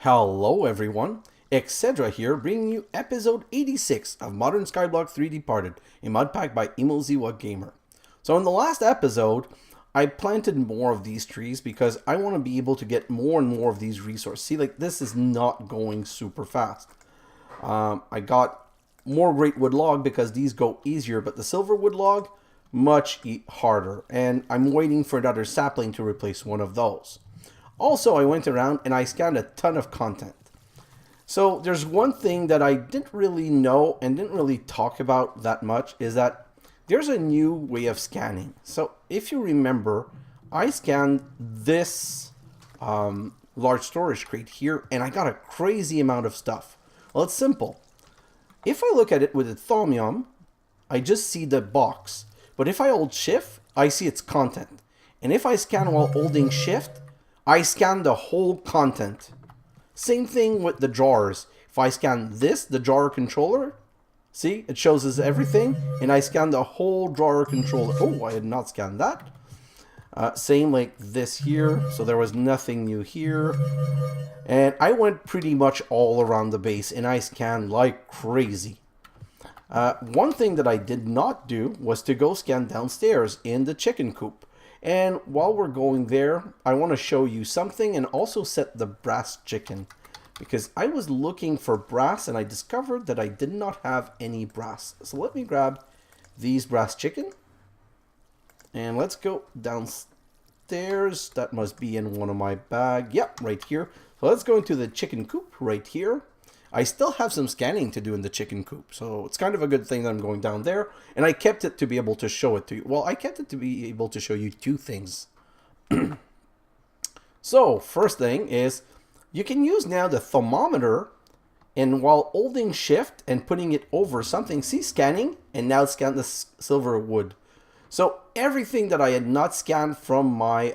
Hello everyone, xHedra here, bringing you episode 86 of Modern Skyblock 3 Departed, a mod pack by Emoziwa Gamer. So in the last episode, I planted more of these trees because I want to be able to get more and more of these resources. See, like, this is not going super fast. I got more great wood log because these go easier, but the silver wood log, much harder. And I'm waiting for another sapling to replace one of those. Also, I went around and I scanned a ton of content. So there's one thing that I didn't really know and didn't really talk about that much is that there's a new way of scanning. So if you remember, I scanned this large storage crate here and I got a crazy amount of stuff. Well, it's simple. If I look at it with the Thaumium, I just see the box. But if I hold shift, I see its content. And if I scan while holding shift, I scan the whole content. Same thing with the drawers. If I scan this, the drawer controller, see, it shows us everything, and I scan the whole drawer controller. Oh, I had not scanned that. Same like this here, so there was nothing new here. And I went pretty much all around the base, and I scanned like crazy. One thing that I did not do was to go scan downstairs in the chicken coop. And while we're going there, I want to show you something and also set the brass chicken. Because I was looking for brass and I discovered that I did not have any brass. So let me grab these brass chicken. And let's go downstairs. That must be in one of my bags. Yep, right here. So let's go into the chicken coop right here. I still have some scanning to do in the chicken coop, so it's kind of a good thing that I'm going down there. And I kept it to be able to show it to you. Well, I kept it to be able to show you two things. So, first thing is, you can use now the thermometer, and while holding shift and putting it over something, see, scanning, and now scan the silver wood. So, everything that I had not scanned from my...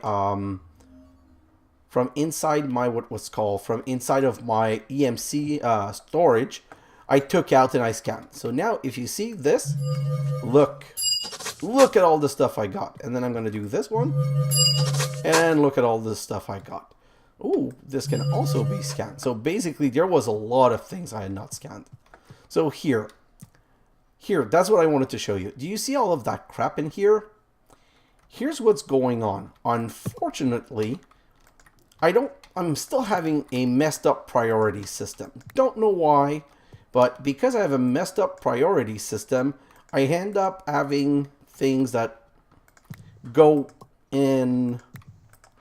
from inside my, from inside of my EMC storage, I took out and I scanned. So now if you see this, look at all the stuff I got. And then I'm going to do this one, and look at all the stuff I got. Ooh, this can also be scanned. So basically there was a lot of things I had not scanned. So here, that's what I wanted to show you. Do you see all of that crap in here? Here's what's going on. Unfortunately, I'm still having a messed up priority system. Don't know why, but because I have a messed up priority system, I end up having things that go in,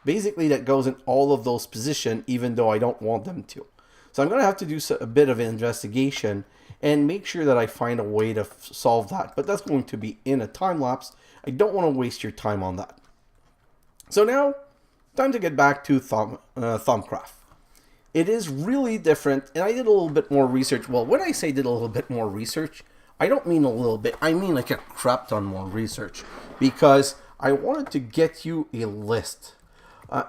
basically that goes in all of those positions, even though I don't want them to. So I'm going to have to do a bit of investigation and make sure that I find a way to solve that. But that's going to be in a time lapse. I don't want to waste your time on that. So now, time to get back to Thaumcraft. It is really different, and I did a little bit more research. Well, when I say did a little bit more research, I don't mean a little bit. I mean like a crap ton more research, because I wanted to get you a list.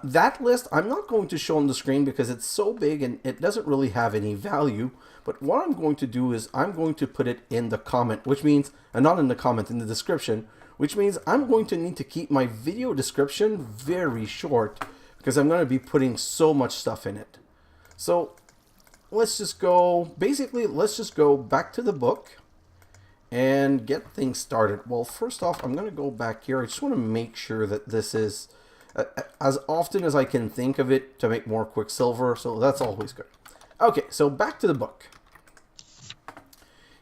That list, I'm not going to show on the screen because it's so big and it doesn't really have any value. But what I'm going to do is I'm going to put it in the comment, which means, not in the comment, in the description, which means I'm going to need to keep my video description very short because I'm going to be putting so much stuff in it. So let's just go back to the book and get things started. Well, first off, I'm going to go back here. I just want to make sure that this is as often as I can think of it to make more Quicksilver. So that's always good. Okay, so back to the book.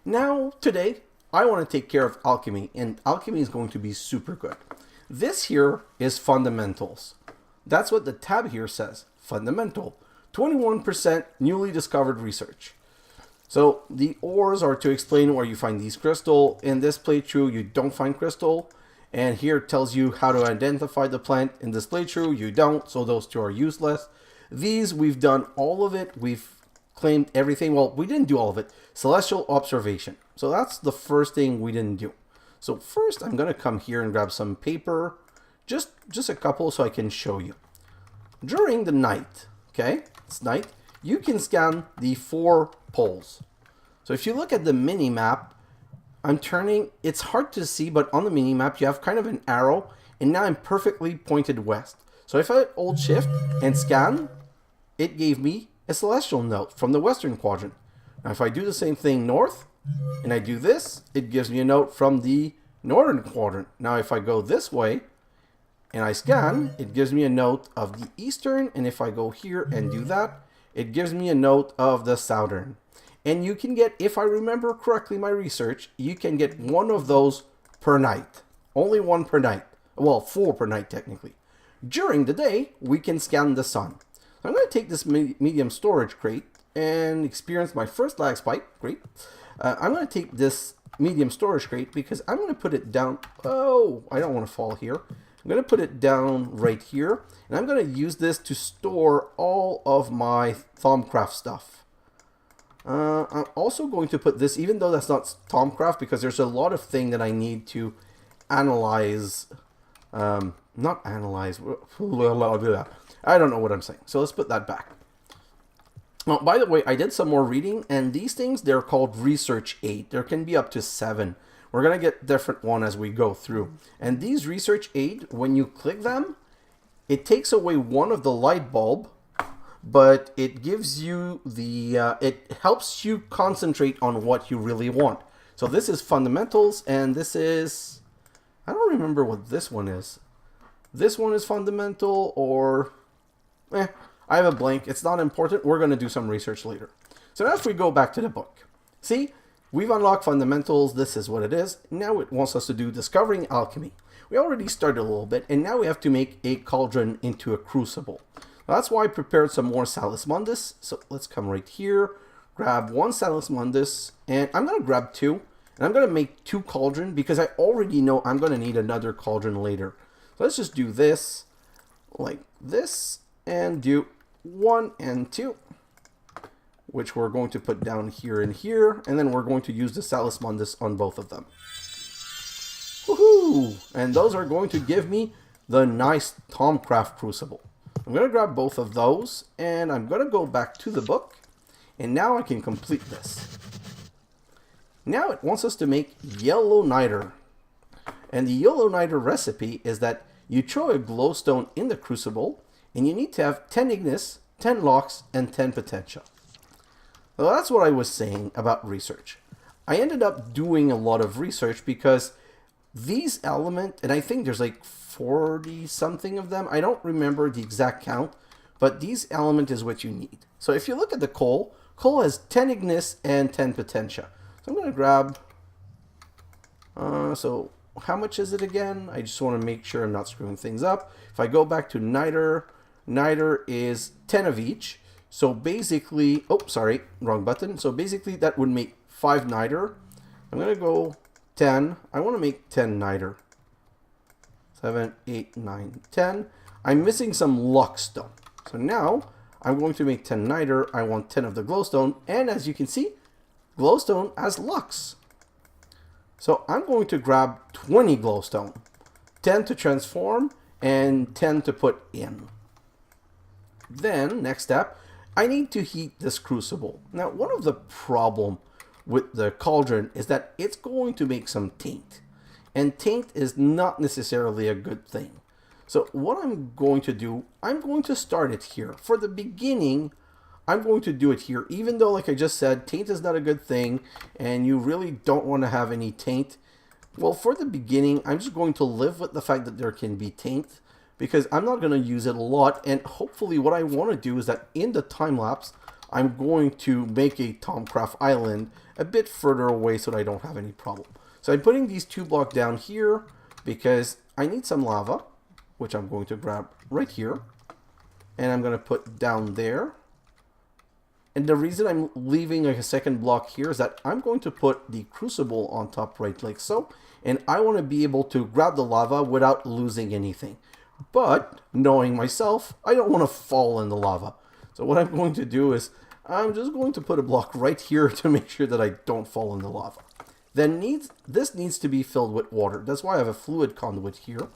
Now, today, I want to take care of Alchemy, and Alchemy is going to be super good. This here is fundamentals. That's what the tab here says, fundamental. 21% newly discovered research. So the ores are to explain where you find these crystal. In this playthrough, you don't find crystal. And here it tells you how to identify the plant. In this playthrough, you don't, so those two are useless. These, we've done all of it. We've claimed everything. Well, we didn't do all of it. Celestial observation. So that's the first thing we didn't do. So first I'm going to come here and grab some paper. Just a couple so I can show you. During the night, okay, it's night, you can scan the 4 poles. So if you look at the mini map, I'm turning, it's hard to see, but on the mini map you have kind of an arrow, and now I'm perfectly pointed west. So if I hold shift and scan, it gave me a celestial note from the western quadrant. Now if I do the same thing north, and I do this, it gives me a note from the northern quadrant. Now if I go this way, and I scan, it gives me a note of the eastern, and if I go here and do that, it gives me a note of the southern. And you can get, if I remember correctly my research, you can get one of those per night. Only one per night. Well, 4 per night technically. During the day, we can scan the sun. So I'm going to take this medium storage crate and experience my first lag spike. Great. I'm going to take this medium storage crate because I'm going to put it down. Oh, I don't want to fall here. I'm going to put it down right here, and I'm going to use this to store all of my Thaumcraft stuff. I'm also going to put this, even though that's not Thaumcraft, because there's a lot of things that I need to analyze. Not analyze. I don't know what I'm saying. So let's put that back. Now, by the way, I did some more reading, and these things, they're called research aid. There can be up to 7. We're going to get different one as we go through. And these research aid, when you click them, it takes away one of the light bulb, but it gives you the, it helps you concentrate on what you really want. So this is fundamentals, and this is, I don't remember what this one is. This one is fundamental, or, I have a blank. It's not important. We're going to do some research later. So now if we go back to the book, see? We've unlocked fundamentals. This is what it is. Now it wants us to do discovering alchemy. We already started a little bit, and now we have to make a cauldron into a crucible. Now that's why I prepared some more Salus Mundus. So let's come right here, grab 1 Salus Mundus, and I'm going to grab 2. And I'm going to make 2 cauldron because I already know I'm going to need another cauldron later. So let's just do this like this and do 1 and 2. Which we're going to put down here and here, and then we're going to use the Salus Mundus on both of them. Woohoo! And those are going to give me the nice Thaumcraft crucible. I'm going to grab both of those, and I'm going to go back to the book, and now I can complete this. Now it wants us to make yellow Nitor. And the yellow Nitor recipe is that you throw a glowstone in the crucible, and you need to have 10 ignis, 10 locks, and 10 potential. Well, that's what I was saying about research. I ended up doing a lot of research because these elements, and I think there's like 40 something of them. I don't remember the exact count, but these element is what you need. So if you look at the coal has 10 ignis and 10 potential. So I'm going to grab, so how much is it again? I just want to make sure I'm not screwing things up. If I go back to Nitor, Nitor is 10 of each. So basically, oh, sorry, wrong button. So basically that would make 5 Nitor. I'm going to go 10. I want to make 10 Nitor. 7, 8, 9, 10. I'm missing some luckstone. So now I'm going to make 10 Nitor. I want 10 of the glowstone. And as you can see, glowstone has lux. So I'm going to grab 20 glowstone. 10 to transform and 10 to put in. Then, next step, I need to heat this crucible. Now, one of the problem with the cauldron is that it's going to make some taint. And taint is not necessarily a good thing. So what I'm going to do, I'm going to start it here. For the beginning, I'm going to do it here. Even though, like I just said, taint is not a good thing. And you really don't want to have any taint. Well, for the beginning, I'm just going to live with the fact that there can be taint. Because I'm not going to use it a lot, and hopefully what I want to do is that in the time-lapse, I'm going to make a Thaumcraft island a bit further away so that I don't have any problem. So I'm putting these 2 blocks down here because I need some lava, which I'm going to grab right here, and I'm going to put down there. And the reason I'm leaving like a second block here is that I'm going to put the crucible on top right like so, and I want to be able to grab the lava without losing anything. But, knowing myself, I don't want to fall in the lava. So what I'm going to do is, I'm just going to put a block right here to make sure that I don't fall in the lava. Then this needs to be filled with water. That's why I have a fluid conduit here. So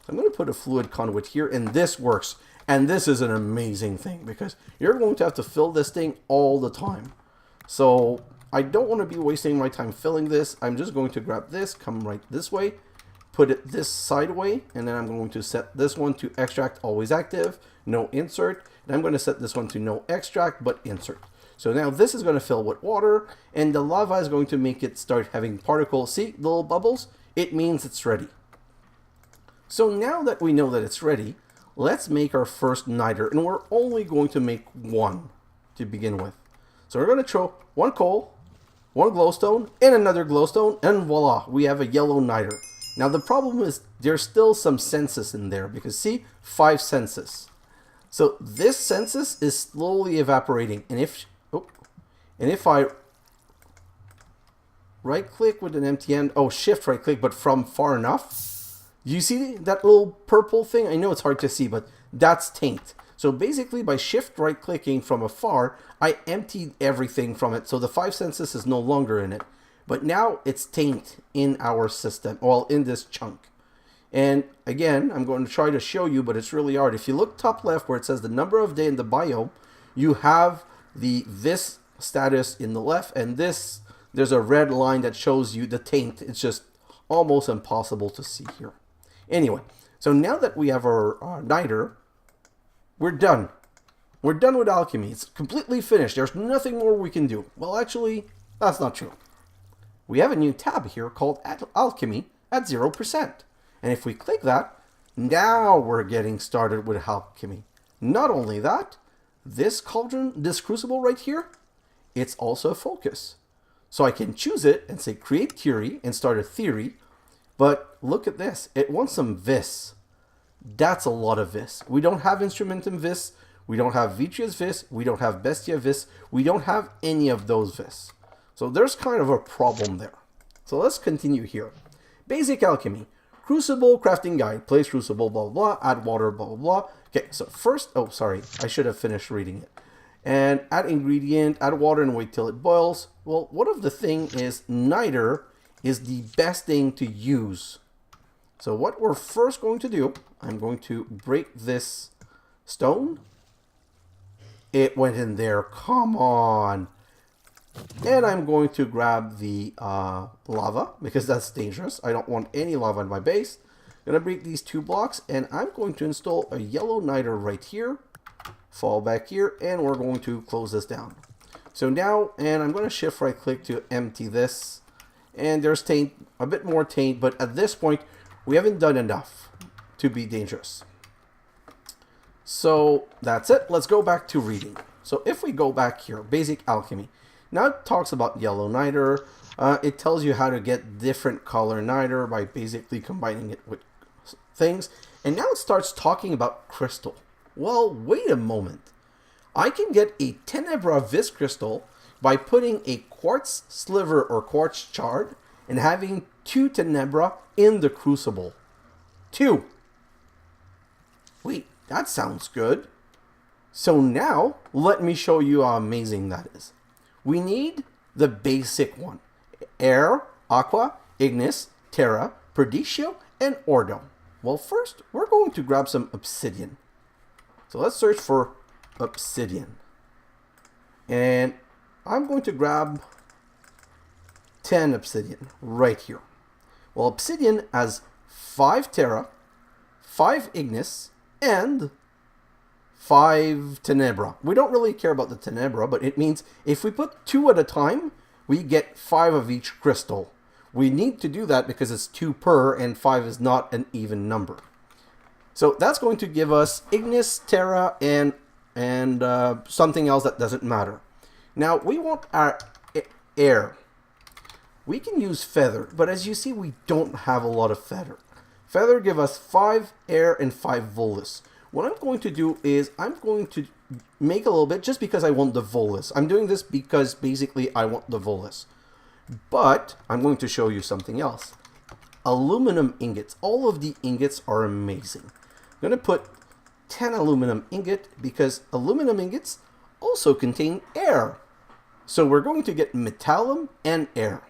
I'm going to put a fluid conduit here, and this works. And this is an amazing thing, because you're going to have to fill this thing all the time. So, I don't want to be wasting my time filling this. I'm just going to grab this, come right this way. Put it this sideway, and then I'm going to set this one to extract always active, no insert, And I'm going to set this one to no extract, but insert. So now this is going to fill with water, and the lava is going to make it start having particles. See the little bubbles? It means it's ready. So now that we know that it's ready, let's make our first niter, and we're only going to make one to begin with. So we're going to throw one coal, one glowstone, and another glowstone, and voila, we have a yellow niter. Now the problem is there's still some census in there, because see, 5 census. So this census is slowly evaporating, and if I right click with an empty end, shift right click, but from far enough, you see that little purple thing? I know it's hard to see, but that's taint. So basically by shift right clicking from afar, I emptied everything from it. So the 5 census is no longer in it, but now it's taint in our system, well, in this chunk. And again, I'm going to try to show you, but it's really hard. If you look top left where it says the number of day in the biome, you have this status in the left, and there's a red line that shows you the taint. It's just almost impossible to see here. Anyway, so now that we have our niter, we're done. We're done with alchemy. It's completely finished. There's nothing more we can do. Well, actually, that's not true. We have a new tab here called Alchemy at 0%. And if we click that, now we're getting started with alchemy. Not only that, this cauldron, this crucible right here, it's also a focus. So I can choose it and say create theory and start a theory. But look at this. It wants some vis. That's a lot of vis. We don't have instrumentum vis. We don't have vitreous vis. We don't have bestia vis. We don't have any of those vis. So there's kind of a problem there. So let's continue here. Basic alchemy. Crucible crafting guide. Place crucible, blah, blah, blah. Add water, blah, blah, blah. Okay, so first, sorry. I should have finished reading it. And add ingredient, add water and wait till it boils. Well, one of the thing is niter is the best thing to use. So what we're first going to do, I'm going to break this stone. It went in there, come on. And I'm going to grab the lava, because that's dangerous. I don't want any lava in my base. I'm going to break these 2 blocks, and I'm going to install a yellow niter right here. Fall back here, and we're going to close this down. So now, and I'm going to shift right click to empty this. And there's taint, a bit more taint, but at this point, we haven't done enough to be dangerous. So that's it. Let's go back to reading. So if we go back here, basic alchemy. Now it talks about yellow niter. It tells you how to get different color niter by basically combining it with things. And now it starts talking about crystal. Well, wait a moment. I can get a Tenebra Vis Crystal by putting a quartz sliver or quartz shard and having 2 Tenebra in the crucible. 2. Wait, that sounds good. So now, let me show you how amazing that is. We need the basic one. Air, Aqua, Ignis, Terra, Perdicio, and Ordo. Well, first, we're going to grab some obsidian. So let's search for obsidian. And I'm going to grab 10 obsidian right here. Well, obsidian has 5 Terra, 5 Ignis, and 5 Tenebra. We don't really care about the Tenebra, but it means if we put 2 at a time, we get 5 of each crystal. We need to do that because it's 2 per, and 5 is not an even number. So that's going to give us Ignis, Terra, and something else that doesn't matter. Now, we want our air. We can use feather, but as you see, we don't have a lot of feather. Feather give us 5 air and 5 volus. What I'm going to do is I'm going to make a little bit just because I want the volus. I'm doing this because basically I want the volus. But I'm going to show you something else. Aluminum ingots. All of the ingots are amazing. I'm going to put 10 aluminum ingot because aluminum ingots also contain air. So we're going to get metallum and air.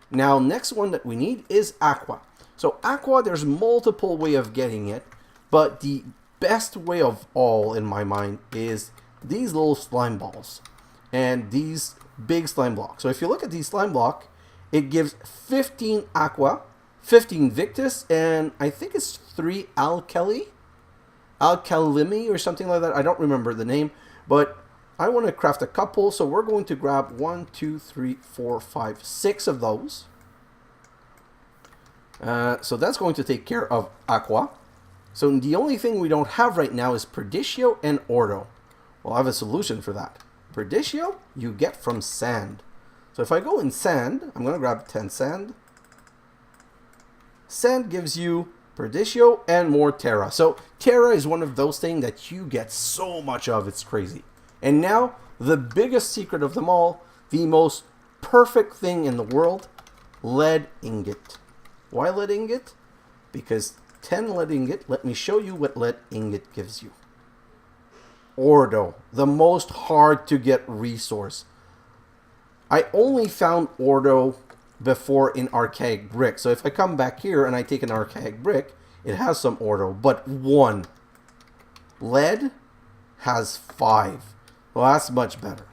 Now, next one that we need is aqua. So aqua, there's multiple way of getting it, but the best way of all in my mind is these little slime balls and these big slime blocks. So if you look at these slime block, it gives 15 aqua, 15 victus, and I think it's 3 alkali. Alchemy or something like that. I don't remember the name, but I want to craft a couple, so we're going to grab 1, 2, 3, 4, 5, 6 of those. So that's going to take care of aqua. So the only thing we don't have right now is Perdicio and Ordo. Well, I have a solution for that. Perdicio, you get from sand. So if I go in sand, I'm going to grab 10 sand. Sand gives you Perdicio and more Terra. So Terra is one of those things that you get so much of, it's crazy. And now, the biggest secret of them all, the most perfect thing in the world, lead ingot. Why lead ingot? Because 10 lead ingot, let me show you what lead ingot gives you. Ordo, the most hard to get resource. I only found Ordo before in archaic brick. So if I come back here and I take an archaic brick, it has some Ordo, but 1. Lead has 5. Well, that's much better.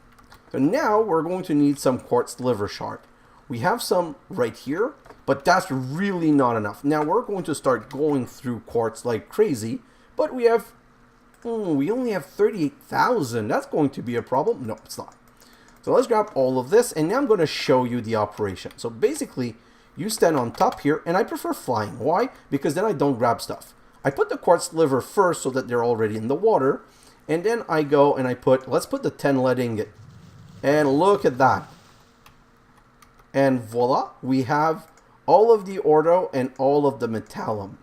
So now we're going to need some quartz liver shard. We have some right here, but that's really not enough. Now we're going to start going through quartz like crazy, but we only have 38,000. That's going to be a problem. No, it's not. So let's grab all of this, and now I'm going to show you the operation. So basically, you stand on top here, and I prefer flying. Why? Because then I don't grab stuff. I put the quartz liver first so that they're already in the water, and then I go and I put, let's put the 10 lead ingot. And look at that. And voila, we have all of the Ordo and all of the Metallum.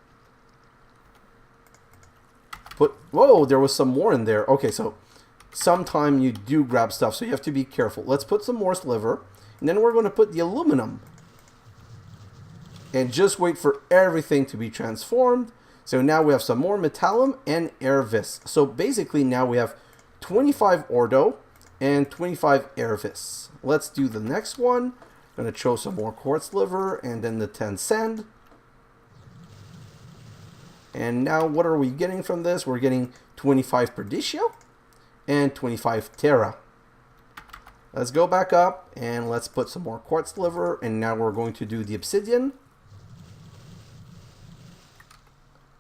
Whoa, there was some more in there. Okay, so sometime you do grab stuff, so you have to be careful. Let's put some more sliver, and then we're going to put the aluminum. And just wait for everything to be transformed. So now we have some more Metallum and air vis. So basically now we have 25 Ordo and 25 air vis. Let's do the next one. I'm going to throw some more quartz liver and then the 10 sand. And now what are we getting from this? We're getting 25 Perdicio and 25 Terra. Let's go back up and let's put some more quartz liver, and now we're going to do the obsidian.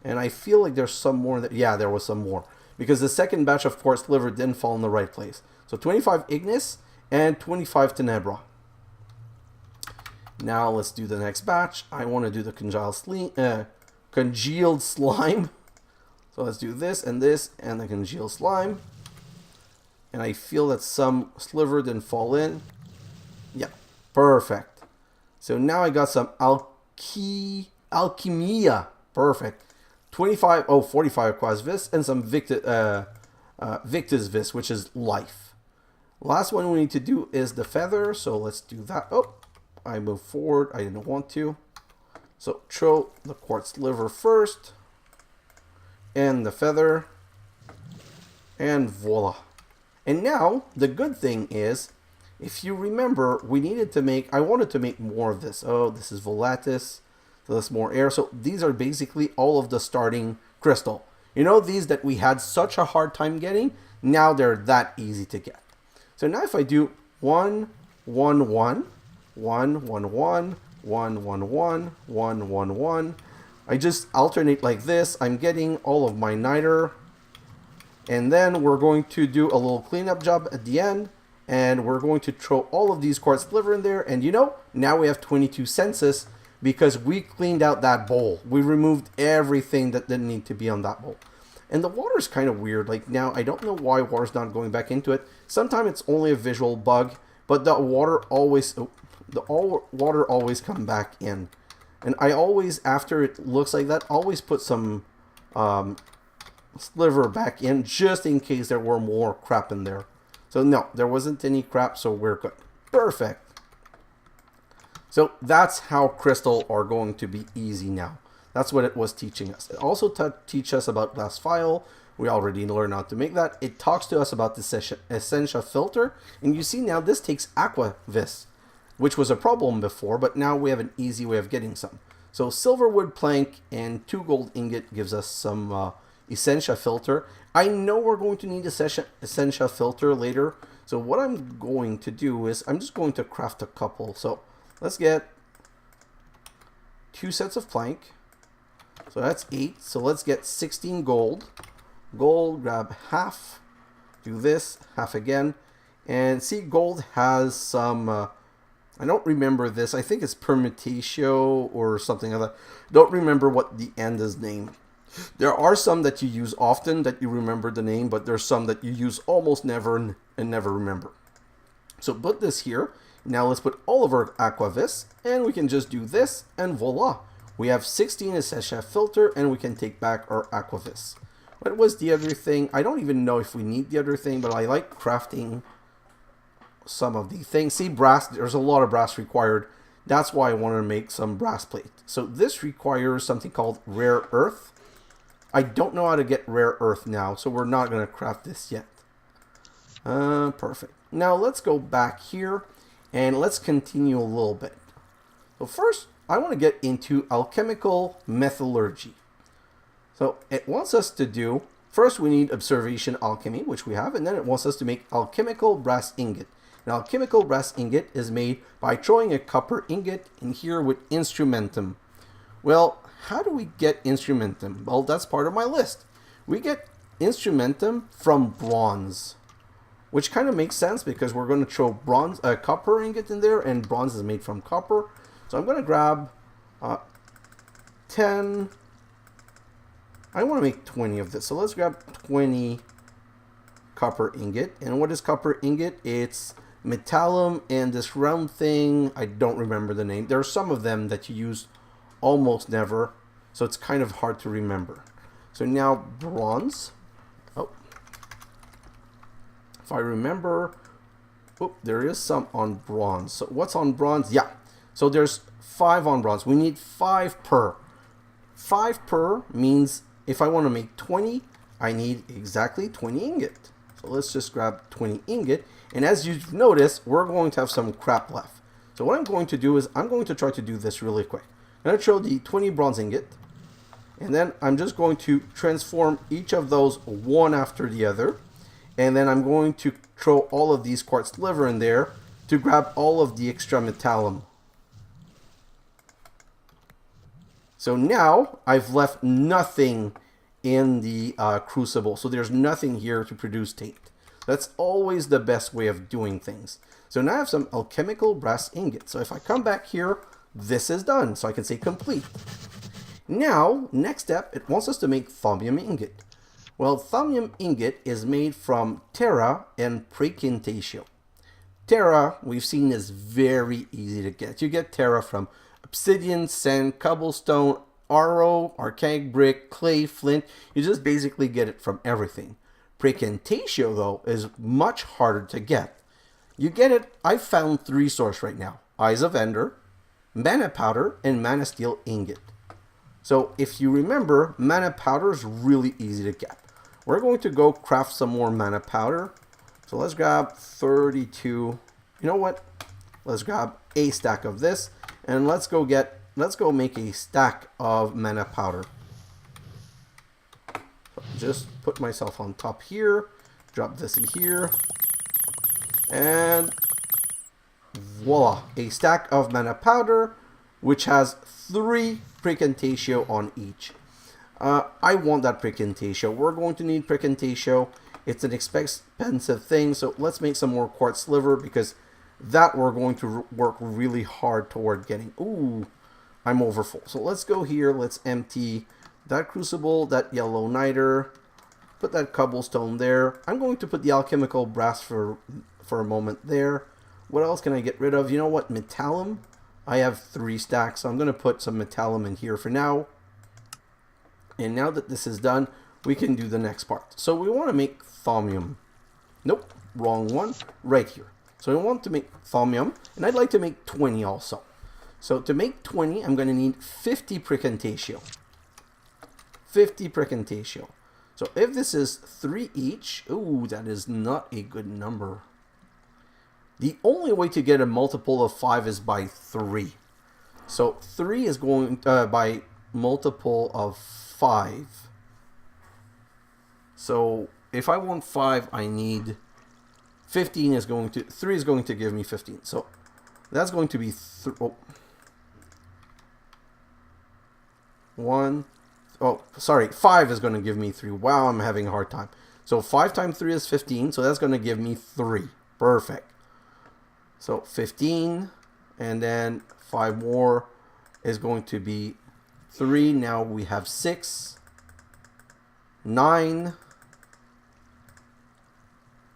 And I feel like there's some more. Yeah, there was some more. Because the second batch of quartz liver didn't fall in the right place. So 25 Ignis and 25 Tenebra. Now let's do the next batch. I want to do the congealed slime. So let's do this and the congealed slime. And I feel that some sliver didn't fall in. Yeah, perfect. So now I got some Alchemia. Perfect. 45 Quas Vis and some Victus Vis, which is life. Last one we need to do is the feather, so let's do that. Oh, I moved forward. I didn't want to. So throw the quartz liver first and the feather, and voila. And now the good thing is, if you remember, I wanted to make more of this. Oh, this is Volatis. So that's more air. So these are basically all of the starting crystal. You know, these that we had such a hard time getting, now they're that easy to get. So now if I do 1, 1, 1, 1, 1, 1, 1, 1, 1, 1, 1, 1, I just alternate like this. I'm getting all of my Nitor. And then we're going to do a little cleanup job at the end. And we're going to throw all of these quartz liver in there. And you know, now we have 22 census because we cleaned out that bowl. We removed everything that didn't need to be on that bowl. And the water's kind of weird. Like now, I don't know why water's not going back into it. Sometimes it's only a visual bug, but the water always come back in. And I always, after it looks like that, always put some sliver back in just in case there were more crap in there. So no, there wasn't any crap, so we're good. Perfect. So that's how crystal are going to be easy now. That's what it was teaching us. It also teach us about glass file. We already learned how to make that. It talks to us about the Essetia filter. And you see now this takes aqua vis, which was a problem before, but now we have an easy way of getting some. So silver wood plank and 2 gold ingot gives us some Essetia filter. I know we're going to need Essetia filter later. So what I'm going to do is I'm just going to craft a couple. So let's get 2 sets of plank. So that's 8. So let's get 16 gold. Gold, grab half. Do this, half again. And see, gold has some, I don't remember this. I think it's permutatio or something like that. Don't remember what the end is named. There are some that you use often that you remember the name, but there's some that you use almost never and never remember. So put this here. Now let's put all of our aquavis, and we can just do this, and voila. We have 16 Essetia filter, and we can take back our aquavis. What was the other thing? I don't even know if we need the other thing, but I like crafting some of the things. See, brass, there's a lot of brass required. That's why I wanted to make some brass plate. So this requires something called rare earth. I don't know how to get rare earth now, so we're not going to craft this yet. Perfect. Now let's go back here and let's continue a little bit. So first, I want to get into alchemical metallurgy. So it wants us to do, first we need observation alchemy, which we have, and then it wants us to make alchemical brass ingot. An alchemical brass ingot is made by throwing a copper ingot in here with instrumentum. Well, how do we get instrumentum? Well, that's part of my list. We get instrumentum from bronze, which kind of makes sense because we're going to throw bronze, copper ingot in there, and bronze is made from copper. So I'm going to grab 10. I want to make 20 of this. So let's grab 20 copper ingot. And what is copper ingot? It's metallum and this round thing. I don't remember the name. There are some of them that you use almost never, so it's kind of hard to remember. So now bronze. Oh, if I remember, oh, there is some on bronze. So what's on bronze? Yeah, so there's 5 on bronze. We need 5 per. 5 per means if I want to make 20, I need exactly 20 ingot. So let's just grab 20 ingot, and as you've noticed, we're going to have some crap left. So what I'm going to do is I'm going to try to do this really quick. I'm going to throw the 20 bronze ingot, and then I'm just going to transform each of those one after the other, and then I'm going to throw all of these quartz liver in there to grab all of the extra metallum. So now I've left nothing in the crucible, so there's nothing here to produce taint. That's always the best way of doing things. So now I have some alchemical brass ingot. So if I come back here, this is done, so I can say complete. Now, next step, it wants us to make thaumium ingot. Well, thaumium ingot is made from terra and praecantatio. Terra, we've seen, is very easy to get. You get terra from obsidian, sand, cobblestone, aro, archaic brick, clay, flint. You just basically get it from everything. Praecantatio, though, is much harder to get. You get it, I've found 3 sources right now. Eyes of Ender, mana powder, and mana steel ingot. So if you remember, mana powder is really easy to get. We're going to go craft some more mana powder. So let's grab 32. You know what? Let's grab a stack of this, and let's go make a stack of mana powder. So just put myself on top here, drop this in here, and voila, a stack of mana powder, which has 3 praecantatio on each. I want that praecantatio. We're going to need praecantatio. It's an expensive thing, so let's make some more quartz liver, because that we're going to work really hard toward getting. Ooh, I'm over full. So let's go here, let's empty that crucible, that yellow niter, put that cobblestone there. I'm going to put the alchemical brass for a moment there. What else can I get rid of? You know what, metallum? I have 3 stacks, so I'm going to put some metallum in here for now. And now that this is done, we can do the next part. So we want to make thaumium. Nope, wrong one, right here. So I want to make thaumium, and I'd like to make 20 also. So to make 20, I'm going to need 50 praecantatio. 50 praecantatio. So if this is 3 each, ooh, that is not a good number. The only way to get a multiple of 5 is by 3. So 3 is going by multiple of 5. So if I want 5, I need 15 is going to, 3 is going to give me 15. So that's going to be 1, Oh, sorry, 5 is going to give me 3. Wow, I'm having a hard time. So 5 times 3 is 15, so that's going to give me 3. Perfect. So 15, and then 5 more is going to be 3. Now we have 6, 9,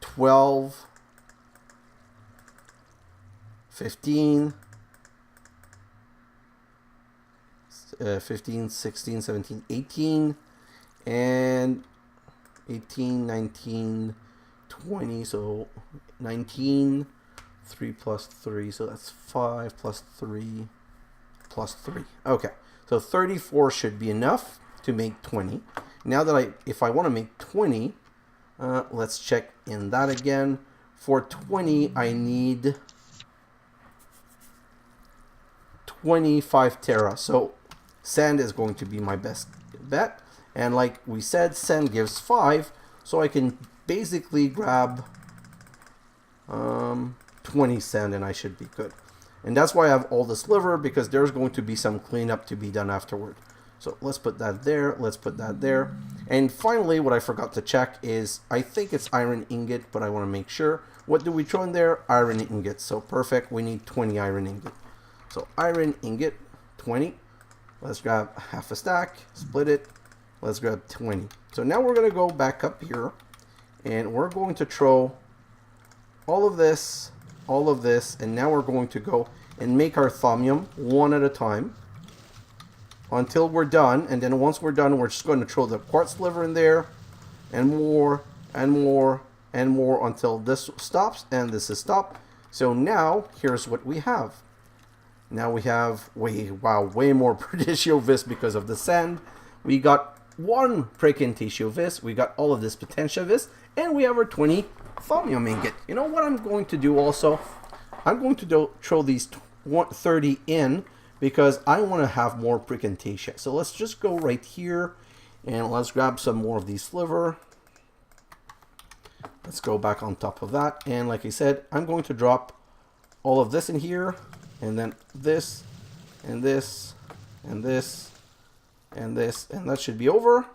12, 15, 15, 16, 17, 18, and 18, 19, 20, so 19, 3 plus 3, so that's 5 plus 3 plus 3. Okay, so 34 should be enough to make 20. Now that if I want to make 20, let's check in that again. For 20, I need 25 tera. So sand is going to be my best bet. And like we said, sand gives 5. So I can basically grab 20 sand and I should be good. And that's why I have all this liver, because there's going to be some cleanup to be done afterward. So let's put that there. Let's put that there. And finally, what I forgot to check is, I think it's iron ingot, but I want to make sure. What do we throw in there? Iron ingot. So perfect. We need 20 iron ingot. So iron ingot, 20. Let's grab half a stack, split it. Let's grab 20. So now we're going to go back up here, and we're going to throw all of this, and now we're going to go and make our thaumium one at a time until we're done. And then once we're done, we're just going to throw the quartz liver in there, and more and more and more until this stops, and this is stopped. So now here's what we have. Now we have way more Perditio Vis because of the sand. We got 1 Precantatio Vis, we got all of this Potentia Vis, and we have our 20 Thaumium Ingot. You know what I'm going to do also? I'm going to throw these 30 in because I want to have more Precantatia. So let's just go right here and let's grab some more of these sliver. Let's go back on top of that. And like I said, I'm going to drop all of this in here, and then this, and this, and this, and this, and that should be over.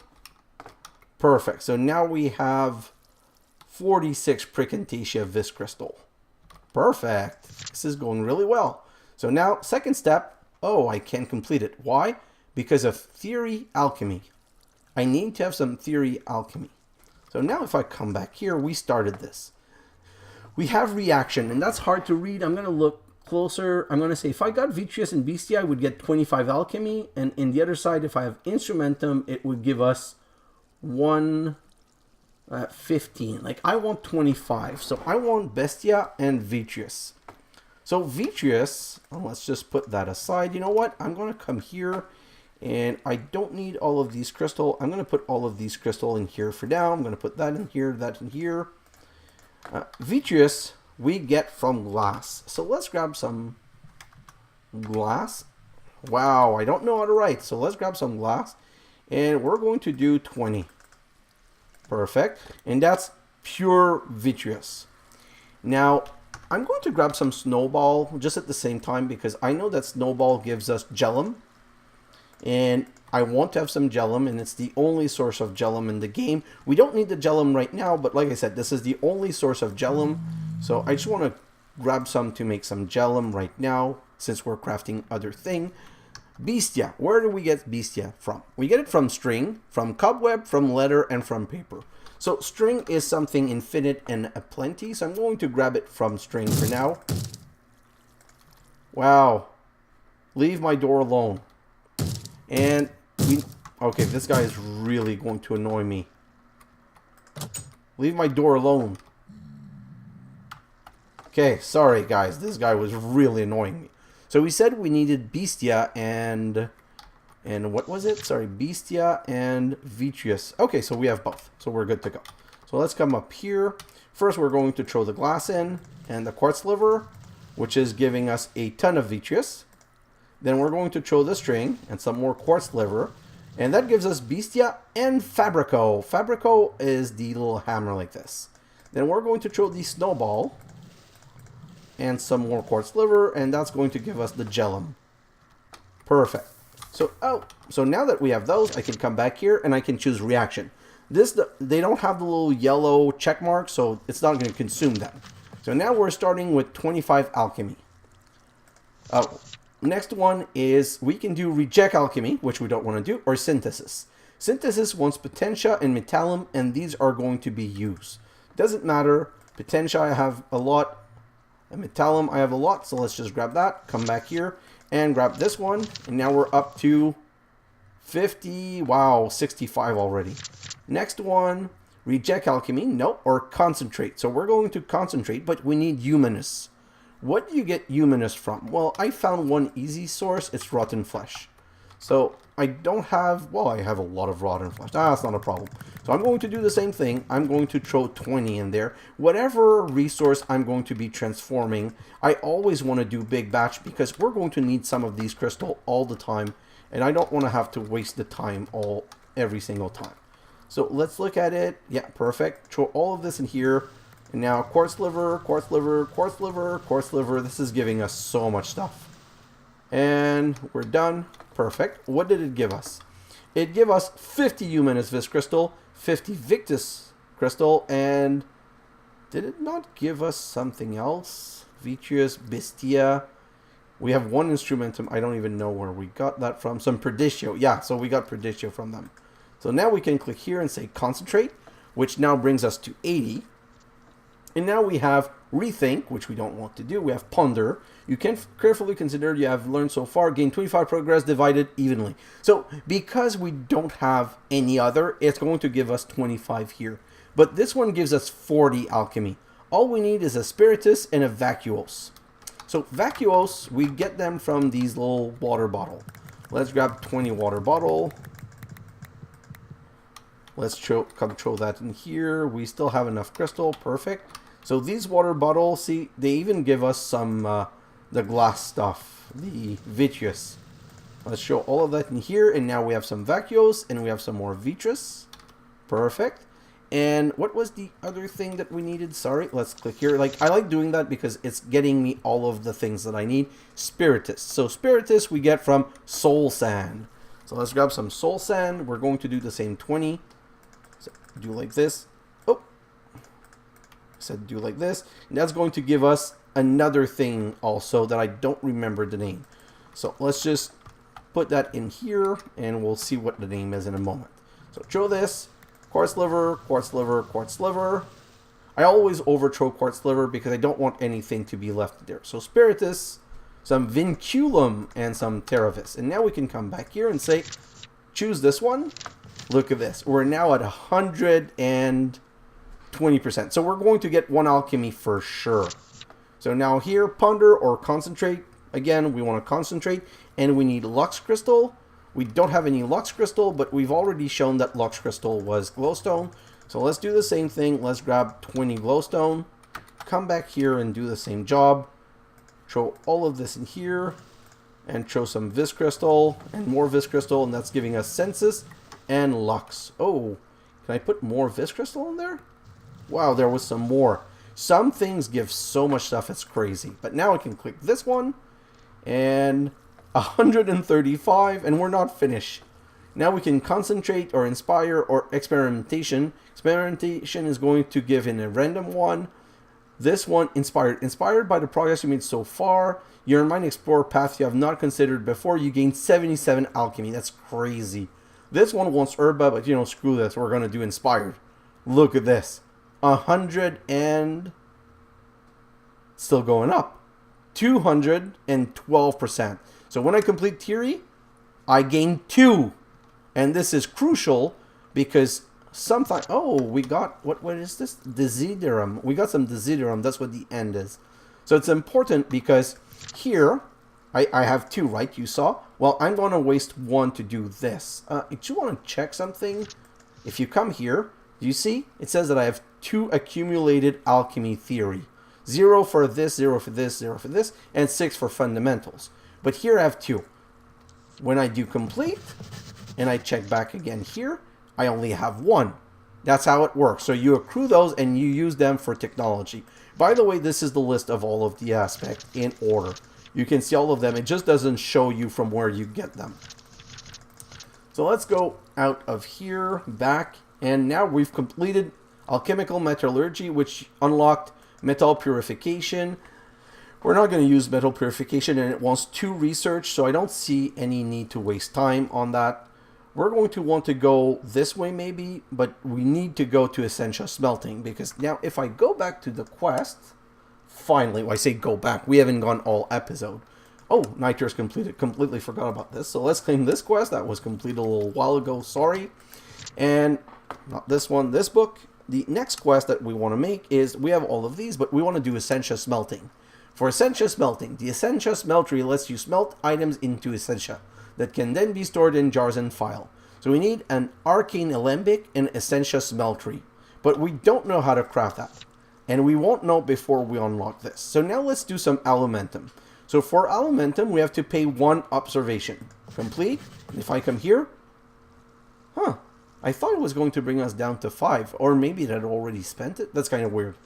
Perfect. So now we have 46 Precantatia Vis Crystal. Perfect. This is going really well. So now, second step. Oh, I can't complete it. Why? Because of theory alchemy. I need to have some theory alchemy. So now if I come back here, we started this. We have reaction, and that's hard to read. I'm going to look closer. I'm going to say if I got Vitreous and Bestia, I would get 25 alchemy. And in the other side, if I have Instrumentum, it would give us 15. Like, I want 25. So I want Bestia and Vitreous. So Vitreous, let's just put that aside. You know what? I'm going to come here, and I don't need all of these crystal. I'm going to put all of these crystal in here for now. I'm going to put that in here, that in here. Vitreous we get from glass. So let's grab some glass. Wow, I don't know how to write. So let's grab some glass, and we're going to do 20. Perfect. And that's pure Vitreous. Now, I'm going to grab some Snowball just at the same time because I know that Snowball gives us Gellum. And I want to have some Gellum, and it's the only source of Gellum in the game. We don't need the Gellum right now, but like I said, this is the only source of Gellum. So I just want to grab some to make some Gellum right now since we're crafting other thing. Bestia. Where do we get Bestia from? We get it from string, from cobweb, from leather, and from paper. So string is something infinite and aplenty, so I'm going to grab it from string for now. Wow. Leave my door alone. And okay, this guy is really going to annoy me. Leave my door alone. Okay, sorry guys, this guy was really annoying me. So we said we needed Bestia and what was it? Sorry, Bestia and Vitreous. Okay, so we have both. So we're good to go. So let's come up here. First, we're going to throw the glass in and the quartz liver, which is giving us a ton of Vitreous. Then we're going to throw the string and some more quartz liver, and that gives us Bestia and Fabrico. Fabrico is the little hammer like this. Then we're going to throw the Snowball and some more quartz liver, and that's going to give us the Gellum. Perfect. So now that we have those, I can come back here and I can choose reaction. They don't have the little yellow check mark, so it's not going to consume them. So now we're starting with 25 alchemy. Next one is we can do reject alchemy, which we don't want to do, or synthesis. Synthesis wants potentia and metallum, and these are going to be used. Doesn't matter. Potentia I have a lot, and metallum I have a lot, so let's just grab that, come back here, and grab this one, and now we're up to 50, wow, 65 already. Next one, reject alchemy, no, or concentrate. So we're going to concentrate, but we need humanus. What do you get humanus from? Well, I found one easy source, it's rotten flesh. So I don't have, well, I have a lot of rotten flesh. That's not a problem. So I'm going to do the same thing. I'm going to throw 20 in there. Whatever resource I'm going to be transforming, I always want to do big batch because we're going to need some of these crystal all the time. And I don't want to have to waste the time every single time. So let's look at it. Yeah, perfect. Throw all of this in here. And now quartz liver, quartz liver, quartz liver, quartz liver. This is giving us so much stuff. And we're done. Perfect. What did it give us? It gave us 50 humanus vis crystal, 50 victus crystal, and did it not give us something else? Vitreous, Bestia. We have one instrumentum. I don't even know where we got that from. Some Perditio. Yeah, so we got Perditio from them. So now we can click here and say concentrate, which now brings us to 80. And now we have rethink, which we don't want to do. We have ponder. You can carefully consider you have learned so far. Gain 25 progress divided evenly. So because we don't have any other, it's going to give us 25 here. But this one gives us 40 alchemy. All we need is a spiritus and a vacuos. So vacuos, we get them from these little water bottle. Let's grab 20 water bottle. Let's control that in here. We still have enough crystal. Perfect. So these water bottles, see, they even give us some, the glass stuff, the vitreous. Let's show all of that in here. And now we have some vacuos and we have some more vitreous. Perfect. And what was the other thing that we needed? Sorry, let's click here. I like doing that because it's getting me all of the things that I need. Spiritus. So spiritus we get from soul sand. So let's grab some soul sand. We're going to do the same 20. So do like this. Oh, said do like this. And that's going to give us another thing also that I don't remember the name. So let's just put that in here and we'll see what the name is in a moment. So throw this. Quartz liver, quartz liver, quartz liver. I always overthrow quartz liver because I don't want anything to be left there. So spiritus, some vinculum, and some terravis. And now we can come back here and say, choose this one. Look at this. We're now at 120%. So we're going to get one alchemy for sure. So now here, ponder or concentrate. Again, we want to concentrate. And we need lux crystal. We don't have any lux crystal, but we've already shown that lux crystal was glowstone. So let's do the same thing. Let's grab 20 glowstone. Come back here and do the same job. Throw all of this in here. And throw some vis crystal and more vis crystal. And that's giving us sensus and lux. Oh, can I put more vis crystal in there? Wow, there was some more. Some things give so much stuff, it's crazy. But now I can click this one. And 135, and we're not finished. Now we can concentrate or inspire or experimentation. Experimentation is going to give in a random one. This one, inspired. Inspired by the progress you made so far. Your mind explore path you have not considered before. You gain 77 alchemy. That's crazy. This one wants herba, but you know, screw this. We're going to do inspired. Look at this. 100 and still going up. 212%. So when I complete theory, I gain 2. And this is crucial because sometimes, oh, we got, what is this? Desiderum. We got some desiderum. That's what the end is. So it's important because here, I have 2, right? You saw? Well, I'm going to waste 1 to do this. Do you want to check something? If you come here, do you see? It says that I have 2 accumulated alchemy theory. 0 for this, 0 for this, 0 for this, and 6 for fundamentals. But here I have 2. When I do complete, and I check back again here, I only have 1. That's how it works. So you accrue those and you use them for technology. By the way, this is the list of all of the aspects in order. You can see all of them. It just doesn't show you from where you get them. So let's go out of here, back, and now we've completed Alchemical Metallurgy, which unlocked metal purification. We're not going to use metal purification, and it wants 2 research, so I don't see any need to waste time on that. We're going to want to go this way maybe, but we need to go to Essetia Smelting, because now if I go back to the quest, finally, well, I say go back, we haven't gone all episode. Oh, Nitor's completed. Completely forgot about this. So let's claim this quest. That was completed a little while ago. Sorry. And not this one, this book. The next quest that we want to make is, we have all of these, but we want to do Essetia Smelting. For Essetia Smelting, the Essetia Smeltery lets you smelt items into Essetia that can then be stored in jars and file. So we need an Arcane Alembic and Essetia Smeltery. But we don't know how to craft that. And we won't know before we unlock this. So now let's do some Alumentum. So for Alumentum, we have to pay 1 observation. Complete. And if I come here, I thought it was going to bring us down to 5. Or maybe it had already spent it. That's kind of weird.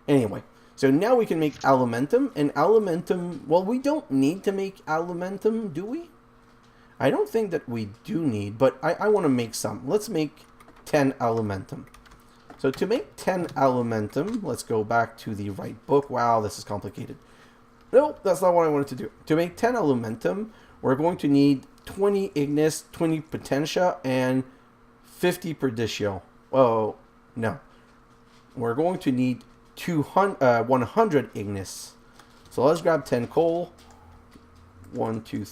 Anyway, so now we can make Alumentum. And Alumentum, well, we don't need to make Alumentum, do we? I don't think that we do need, but I want to make some. Let's make 10 Alumentum. So to make 10 Alumentum, let's go back to the right book. Wow, this is complicated. No, that's not what I wanted to do. To make 10 Alumentum, we're going to need 20 Ignis, 20 Potentia, and 50 Perdicio. Oh, no. We're going to need 100 Ignis. So let's grab 10 coal. 1, 2,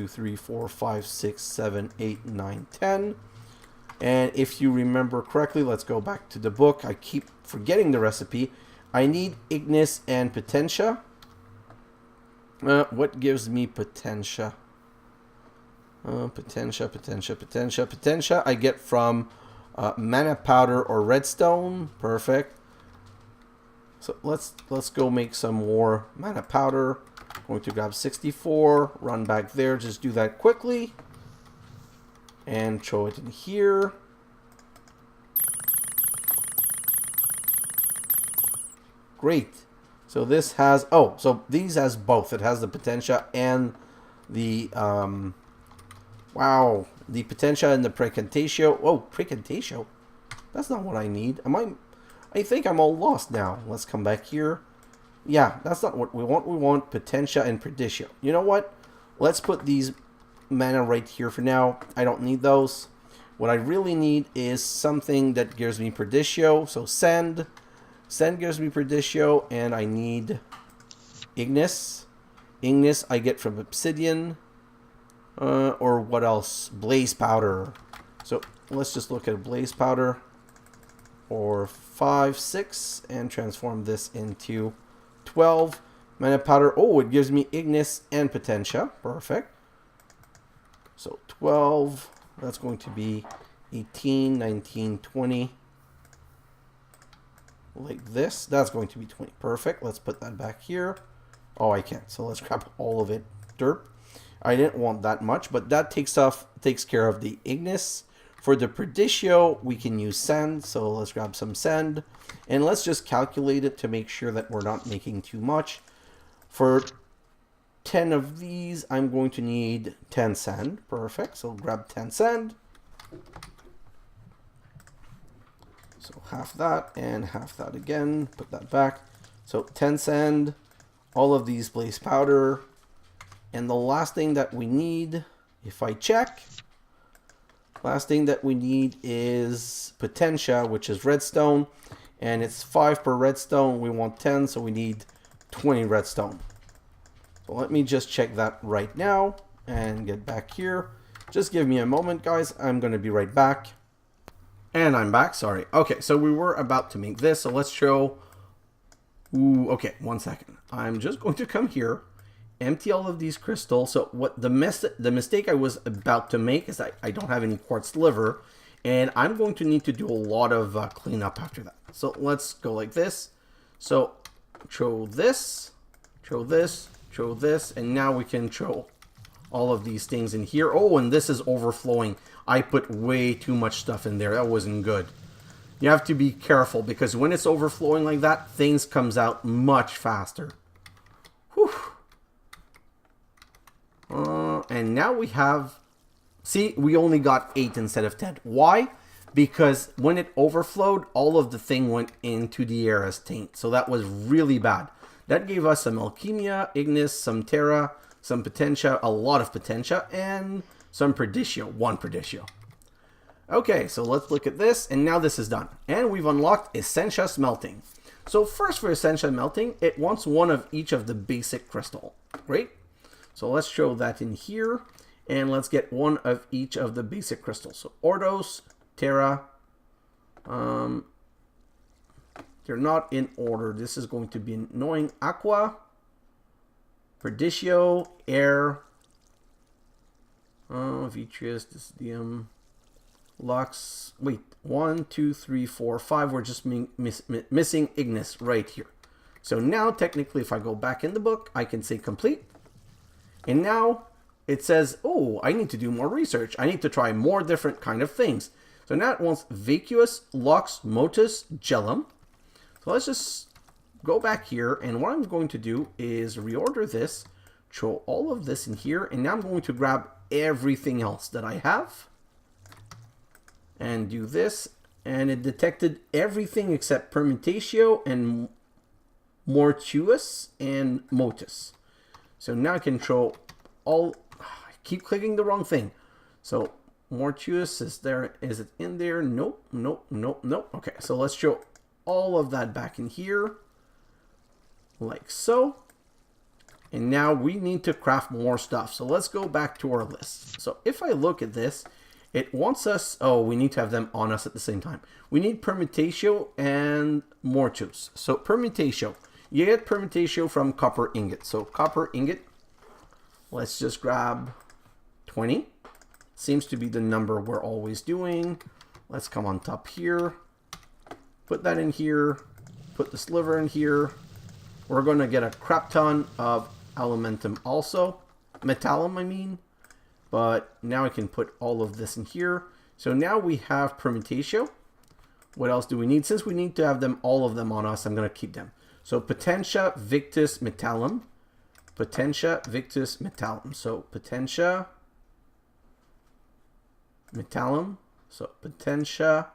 3, 4, 5, 6, 7, 8, 9, 10. And if you remember correctly, let's go back to the book. I keep forgetting the recipe. I need Ignis and Potentia. What gives me Potentia? Potentia I get from mana powder or redstone. Perfect. So let's go make some more mana powder. Going to grab 64, run back there, just do that quickly. And throw it in here. Great. So this has, so these has both. It has the Potentia and the, wow, the Potentia and the Precantatio. Oh, Precantatio? That's not what I need. I think I'm all lost now. Let's come back here. Yeah, that's not what we want. We want Potentia and Perdicio. You know what? Let's put these mana right here for now. I don't need those. What I really need is something that gives me Perdicio. So send. Send gives me Perdicio, and I need Ignis. Ignis I get from Obsidian. Or what else? Blaze Powder. So let's just look at Blaze Powder. Or 5, 6, and transform this into 12. Mana Powder. Oh, it gives me Ignis and Potentia. Perfect. So 12. That's going to be 18, 19, 20. Like this. That's going to be 20. Perfect. Let's put that back here. Oh, I can't. So let's grab all of it. Derp. I didn't want that much, but that takes care of the Ignis. For the Perdicio, we can use sand. So let's grab some sand. And let's just calculate it to make sure that we're not making too much. For 10 of these, I'm going to need 10 sand. Perfect. So grab 10 sand. So half that and half that again. Put that back. So 10 sand. All of these blaze powder. And the last thing that we need, if I check, last thing that we need is Potentia, which is redstone. And it's 5 per redstone. We want 10, so we need 20 redstone. So let me just check that right now and get back here. Just give me a moment, guys. I'm going to be right back. And I'm back, sorry. Okay, so we were about to make this, so let's show. Ooh, okay, 1 second. I'm just going to come here, empty all of these crystals. So what the mistake I was about to make is I don't have any quartz liver, and I'm going to need to do a lot of cleanup after that. So let's go like this. So throw this, throw this, throw this, and now we can throw all of these things in here. Oh, and this is overflowing. I put way too much stuff in there. That wasn't good. You have to be careful because when it's overflowing like that, things comes out much faster. Whew. And now we have See, we only got 8 instead of 10. Why? Because when it overflowed, all of the thing went into the air as taint. So that was really bad. That gave us some Alchemia, Ignis, some Terra, some Potentia, a lot of Potentia, and some Perditio, 1 Perditio. Okay, so let's look at this, and now this is done. And we've unlocked Essetia Smelting. So first for Essetia Melting, it wants one of each of the basic crystal. Great. So let's show that in here, and let's get one of each of the basic crystals. So Ordos, Terra, they're not in order. This is going to be annoying. Aqua, Perditio, Air, Vitreous, Disdium, Lux. Wait, 1, 2, 3, 4, 5. We're just missing Ignis right here. So now, technically, if I go back in the book, I can say complete. And now it says, oh, I need to do more research. I need to try more different kind of things. So now it wants Vacuous, Lux, Motus, Gellum. So let's just go back here, and what I'm going to do is reorder this, throw all of this in here, and now I'm going to grab everything else that I have and do this, and it detected everything except Permutatio and Mortuus and Motus. So now I can throw all, I keep clicking the wrong thing. So Mortuus is there, is it in there? Nope, nope, nope, nope. Okay, so let's throw all of that back in here, like so. And now we need to craft more stuff. So let's go back to our list. So if I look at this, it wants us, oh, we need to have them on us at the same time. We need Permutatio and Mortus. So Permutatio, you get Permutatio from copper ingot. So copper ingot, let's just grab 20. Seems to be the number we're always doing. Let's come on top here. Put that in here, put the sliver in here. We're going to get a crap ton of Elementum also. Metallum, I mean. But now I can put all of this in here. So now we have Permutatio. What else do we need? Since we need to have them, all of them on us, I'm going to keep them. So Potentia, Victus, Metallum. Potentia, Victus, Metallum. So Potentia, Metallum. So Potentia,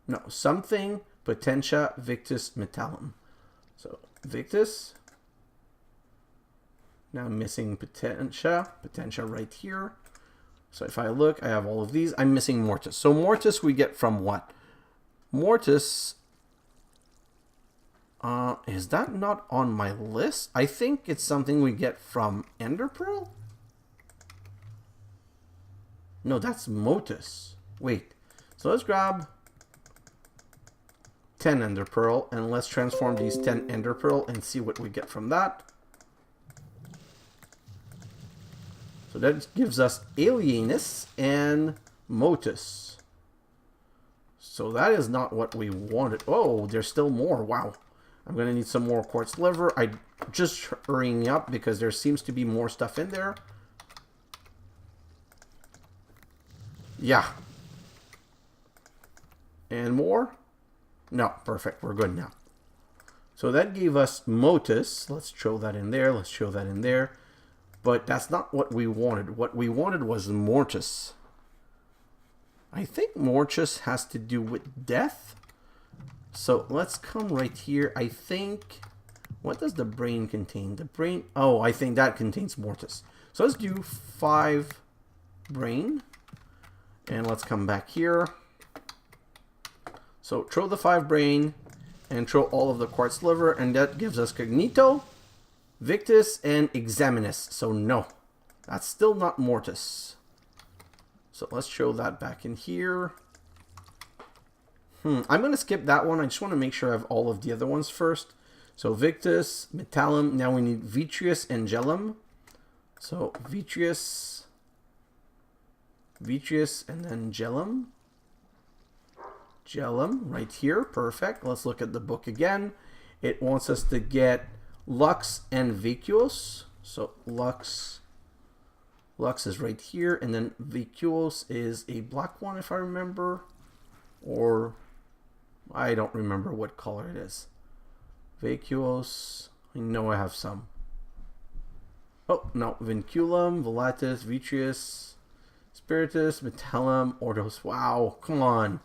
no, something. Potentia, Victus, Metallum. So Victus. Now I'm missing Potentia. Potentia right here. So if I look, I have all of these. I'm missing Mortus. So Mortus we get from what? Mortus. Is that not on my list? I think it's something we get from Ender Pearl. No, that's Motus. Wait. So let's grab 10 Ender Pearl, and let's transform these 10 Ender Pearl and see what we get from that. So that gives us Alienus and Motus. So that is not what we wanted. Oh, there's still more. Wow. I'm going to need some more quartz liver. I'm just hurrying up because there seems to be more stuff in there. Yeah. And more? No, perfect. We're good now. So that gave us Motus. Let's throw that in there. Let's throw that in there. But that's not what we wanted. What we wanted was Mortus. I think Mortus has to do with death. So let's come right here. I think, what does the brain contain? The brain, oh, I think that contains Mortus. So let's do 5 brain. And let's come back here. So throw the 5 brain and throw all of the quartz liver, and that gives us Cognito, Victus, and Examinus. So no, that's still not Mortus. So let's throw that back in here. I'm going to skip that one. I just want to make sure I have all of the other ones first. So Victus, Metallum. Now we need Vitreous and Gellum. So Vitreous, and then Gellum. Gellum right here. Perfect. Let's look at the book again. It wants us to get Lux and Vacuous. So Lux is right here, and then Vacuous is a black one if I remember, or I don't remember what color it is. Vacuous, I know I have some. Oh no, Vinculum, Volatus, Vitreous, Spiritus, Metallum, Ordos. Wow, come on.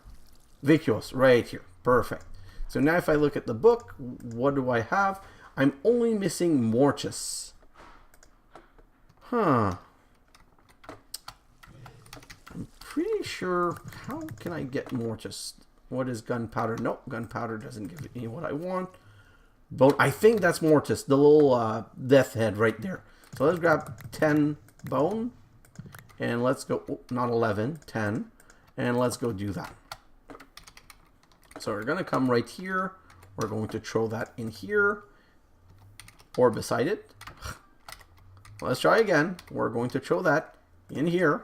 Vicious, right here. Perfect. So now if I look at the book, what do I have? I'm only missing Mortis. Huh. I'm pretty sure. How can I get Mortis? What is gunpowder? Nope, gunpowder doesn't give me what I want. Bone. I think that's Mortis, the little death head right there. So let's grab 10 bone. And let's go, oh, not 11, 10. And let's go do that. So we're going to come right here. We're going to throw that in here. Or beside it. Let's try again. We're going to throw that in here.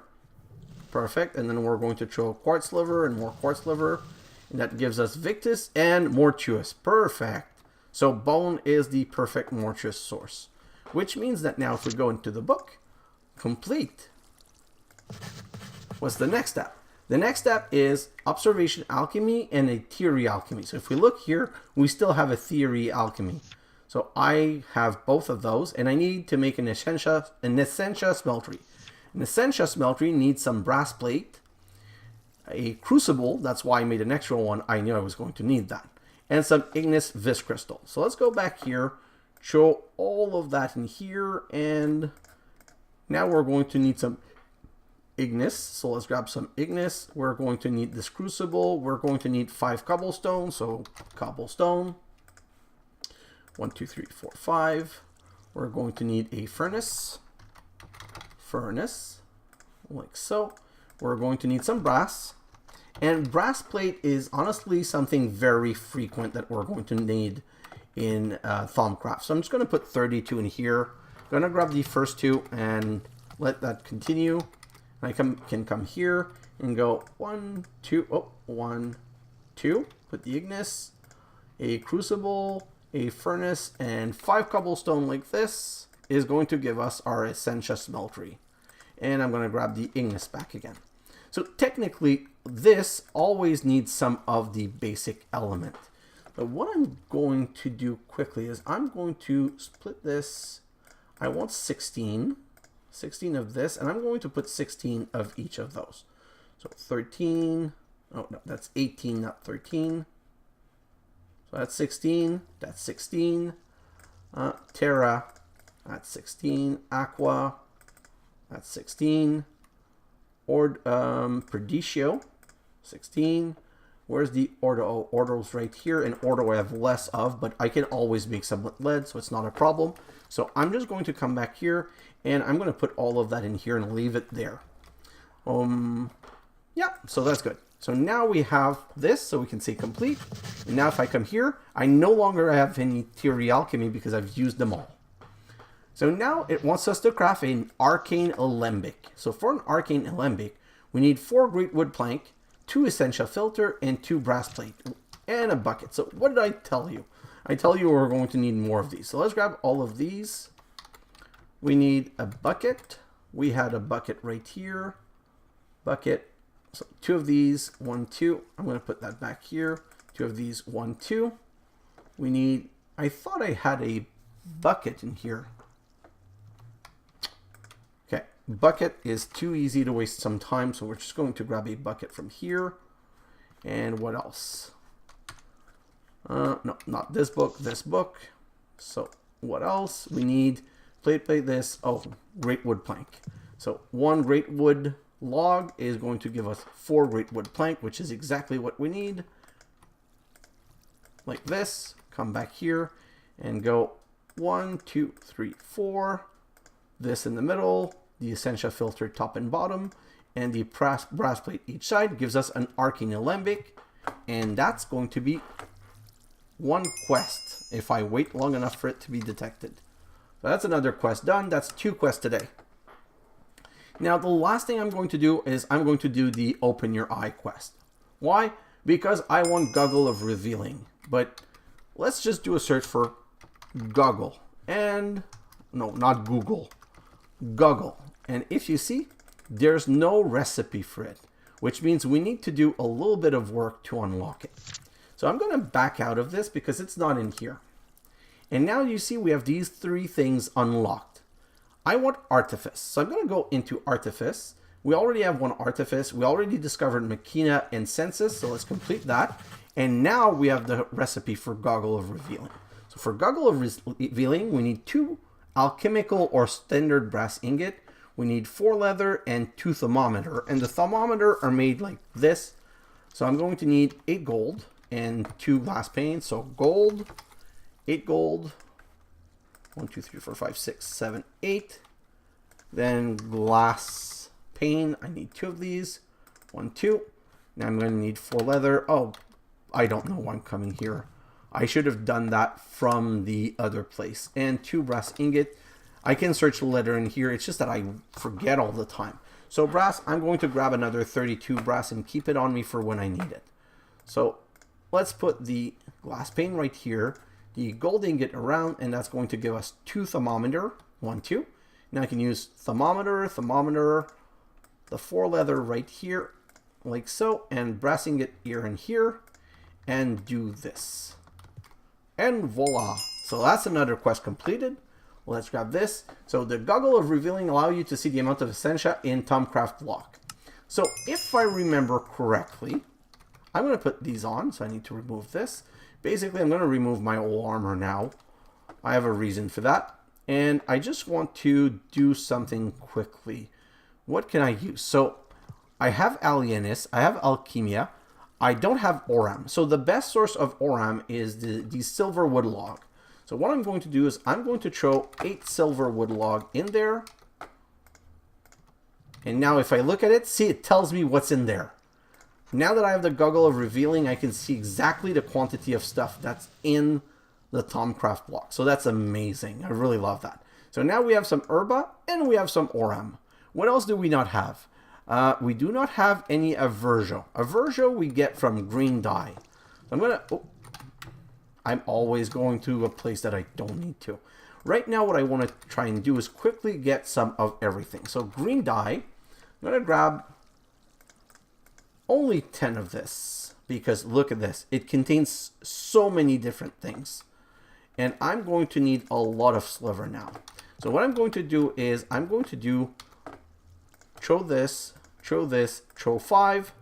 Perfect. And then we're going to throw quartz liver and more quartz liver. And that gives us Victus and Mortuus. Perfect. So bone is the perfect Mortuus source. Which means that now if we go into the book, complete. What's the next step? The next step is observation alchemy and a theory alchemy. So if we look here, we still have a theory alchemy. So I have both of those, and I need to make an Essetia smeltery. An Essetia smeltery needs some brass plate, a crucible. That's why I made an extra one. I knew I was going to need that, and some igneous Vis Crystal. So let's go back here, show all of that in here, and now we're going to need some igneous. So let's grab some igneous. We're going to need this crucible. We're going to need 5 cobblestone. So cobblestone. 1, 2, 3, 4, 5. We're going to need a furnace. Furnace. Like so. We're going to need some brass. And brass plate is honestly something very frequent that we're going to need in Thaumcraft. So I'm just going to put 32 in here. I'm going to grab the first 2 and let that continue. I can come here and go 1, 2, oh, 1, 2. Put the igneous, a crucible, a furnace, and 5 cobblestone like this is going to give us our Essetia smeltery. And I'm going to grab the igneous back again. So technically, this always needs some of the basic element. But what I'm going to do quickly is I'm going to split this. I want 16 of this, and I'm going to put 16 of each of those. So 13, oh no, that's 18, not 13. So that's 16, that's 16. Terra, that's 16. Aqua, that's 16. Perdicio, 16. Where's the Ordo? Oh, Ordo's right here, and Ordo I have less of, but I can always make some with lead, so it's not a problem. So I'm just going to come back here, and I'm going to put all of that in here and leave it there. Yeah, so that's good. So now we have this, so we can say complete. And now if I come here, I no longer have any theory alchemy because I've used them all. So now it wants us to craft an arcane alembic. So for an arcane alembic, we need 4 great wood plank, 2 Essetia filter, and 2 brass plate, and a bucket. So what did I tell you? I tell you we're going to need more of these. So let's grab all of these. We need a bucket. We had a bucket right here. Bucket. So 2 of these, 1, 2. I'm going to put that back here. 2 of these, 1, 2. We need, I thought I had a bucket in here. Okay, bucket is too easy to waste some time, so we're just going to grab a bucket from here. And what else? No, not this book, this book. So what else? We need plate this. Oh, great wood plank. So 1 great wood log is going to give us 4 great wood plank, which is exactly what we need. Like this. Come back here and go 1, 2, 3, 4. This in the middle, the Essetia filter top and bottom, and the brass plate each side gives us an arcane alembic, and that's going to be 1 quest if I wait long enough for it to be detected. So that's another quest done. That's 2 quests today. Now the last thing I'm going to do is I'm going to do the open your eye quest. Why? Because I want Goggle of Revealing. But let's just do a search for Goggle. And no, not Google. Goggle. And if you see, there's no recipe for it, which means we need to do a little bit of work to unlock it. So I'm going to back out of this because it's not in here. And now you see we have these 3 things unlocked. I want Artifice. So I'm going to go into Artifice, We already have one artifice. We already discovered Machina and Census, so let's complete that. And now we have the recipe for Goggle of Revealing. So for Goggle of Revealing, we need 2 alchemical or standard brass ingot. We need 4 leather and 2 thermometer. And the thermometer are made like this. So I'm going to need 8 gold and 2 glass panes. So gold, 8 gold, 1, 2, 3, 4, 5, 6, 7, 8. Then glass pane, I need 2 of these. 1, 2. Now I'm going to need 4 leather. Oh, I don't know why I'm coming here. I should have done that from the other place. And 2 brass ingot. I can search the letter in here. It's just that I forget all the time. So brass, I'm going to grab another 32 brass and keep it on me for when I need it. So let's put the glass pane right here, the gold ingot around, and that's going to give us 2 thermometer, 1, 2. Now I can use thermometer, the 4 leather right here, like so, and brass ingot here and here, and do this. And voila. So that's another quest completed. Let's grab this. So the Goggle of Revealing allows you to see the amount of Essetia in Thaumcraft lock. So if I remember correctly, I'm going to put these on. So I need to remove this. Basically, I'm going to remove my old armor now. I have a reason for that. And I just want to do something quickly. What can I use? So I have Alienis. I have Alchemia. I don't have Oram. So the best source of Oram is the silver wood log. So what I'm going to do is I'm going to throw 8 silver wood log in there. And now if I look at it, see, it tells me what's in there. Now that I have the Goggle of Revealing, I can see exactly the quantity of stuff that's in the Thaumcraft block. So that's amazing. I really love that. So now we have some Herba and we have some Oram. What else do we not have? We do not have any Averjo. Averjo we get from green dye. So I'm always going to a place that I don't need to. Right now what I want to try and do is quickly get some of everything. So green dye, I'm going to grab only 10 of this because look at this. It contains so many different things. And I'm going to need a lot of sliver now. So what I'm going to do is I'm going to do throw this, throw 5.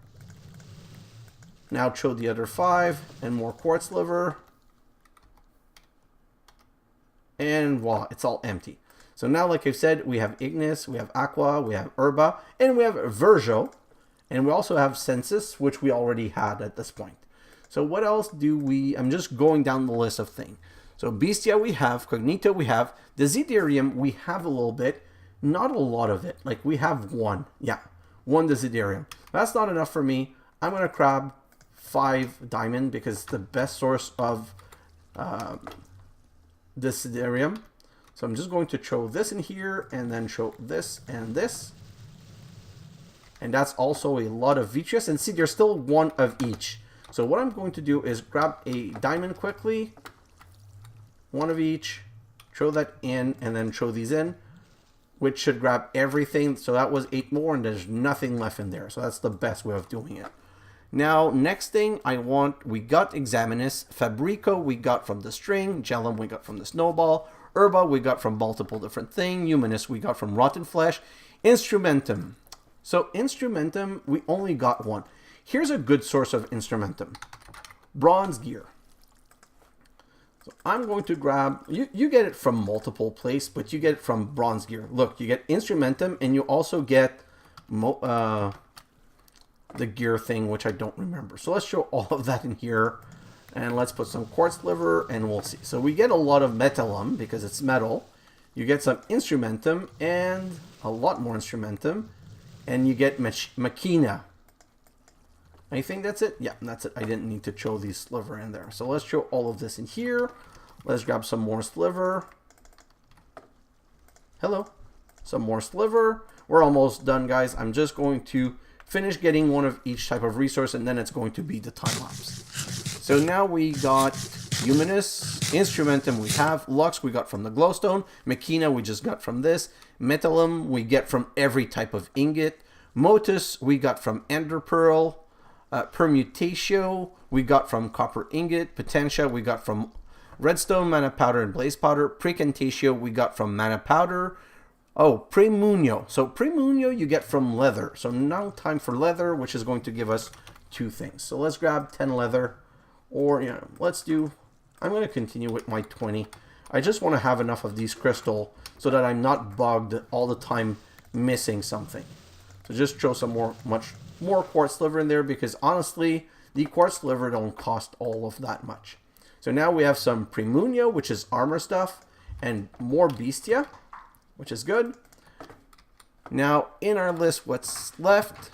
Now throw the other 5 and more quartz liver. And voila, it's all empty. So now, like I've said, we have Ignis, we have Aqua, we have Herba, and we have Verjo. And we also have Census, which we already had at this point. So what else do we... I'm just going down the list of things. So Bestia we have, Cognito we have, the Desiderium we have a little bit, not a lot of it. Like we have 1, yeah, 1 Desiderium. That's not enough for me. I'm going to grab 5 diamond because it's the best source of... Desiderium. So I'm just going to throw this in here and then throw this and this. And that's also a lot of Vitreous. And see, there's still 1 of each. So what I'm going to do is grab a diamond quickly. 1 of each. Throw that in and then throw these in. Which should grab everything. So that was 8 more and there's nothing left in there. So that's the best way of doing it. Now, next thing we got Examinus, Fabrico we got from the string, Gellum we got from the snowball, Herba we got from multiple different things, Humanus we got from rotten flesh, Instrumentum. So Instrumentum, we only got 1. Here's a good source of Instrumentum. Bronze gear. So I'm going to grab, you get it from multiple places, but you get it from bronze gear. Look, you get Instrumentum and you also get the gear thing, which I don't remember. So let's show all of that in here. And let's put some quartz liver and we'll see. So we get a lot of metallum because it's metal. You get some instrumentum and a lot more instrumentum. And you get machina. I think that's it. Yeah, that's it. I didn't need to show these sliver in there. So let's show all of this in here. Let's grab some more sliver. Hello. Some more sliver. We're almost done, guys. I'm just going to finish getting 1 of each type of resource, and then it's going to be the time lapse. So now we got Humanus, Instrumentum we have, Lux we got from the glowstone, Machina we just got from this, Metallum we get from every type of ingot, Motus we got from Ender Pearl, Permutatio we got from copper ingot, Potentia we got from redstone, mana powder, and blaze powder, Precantatio we got from mana powder, Oh, Premunio. So Premunio you get from leather. So now time for leather, which is going to give us 2 things. So let's grab 10 leather, or let's do, I'm going to continue with my 20. I just want to have enough of these crystal so that I'm not bugged all the time missing something. So just throw some much more quartz sliver in there, because honestly, the quartz sliver don't cost all of that much. So now we have some Premunio, which is armor stuff, and more Bestia, which is good. Now in our list, what's left?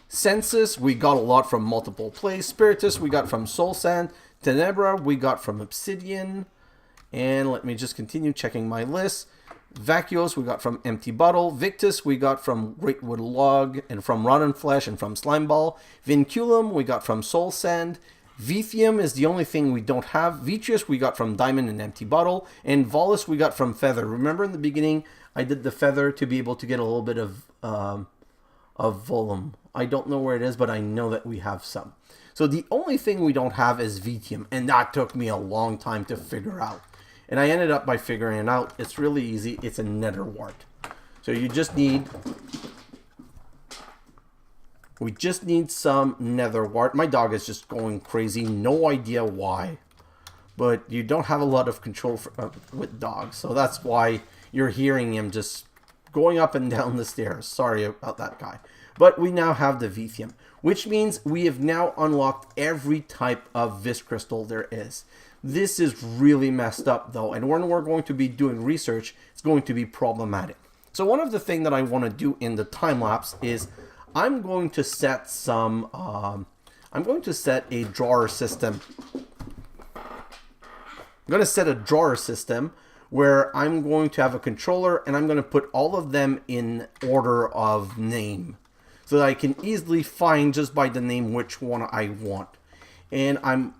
Sensus, we got a lot from multiple places. Spiritus, we got from Soul Sand. Tenebra, we got from Obsidian. And let me just continue checking my list. Vacuos, we got from Empty Bottle. Victus, we got from Greatwood Log and from Rotten Flesh and from Slime Ball. Vinculum, we got from Soul Sand. Vithium is the only thing we don't have. Vitreous, we got from Diamond and Empty Bottle. And Volus, we got from Feather. Remember in the beginning, I did the Feather to be able to get a little bit of Volum. I don't know where it is, but I know that we have some. So the only thing we don't have is Vithium, and that took me a long time to figure out. And I ended up by figuring it out. It's really easy. It's a nether wart. So you just need, we just need some nether wart. My dog is just going crazy. No idea why. But you don't have a lot of control with dogs. So that's why you're hearing him just going up and down the stairs. Sorry about that guy. But we now have the Vithium, which means we have now unlocked every type of Vis Crystal there is. This is really messed up though, and when we're going to be doing research, it's going to be problematic. So one of the things that I want to do in the time lapse is I'm going to set some, I'm going to set a drawer system. I'm going to set a drawer system where I'm going to have a controller and I'm going to put all of them in order of name, so that I can easily find just by the name which one I want. And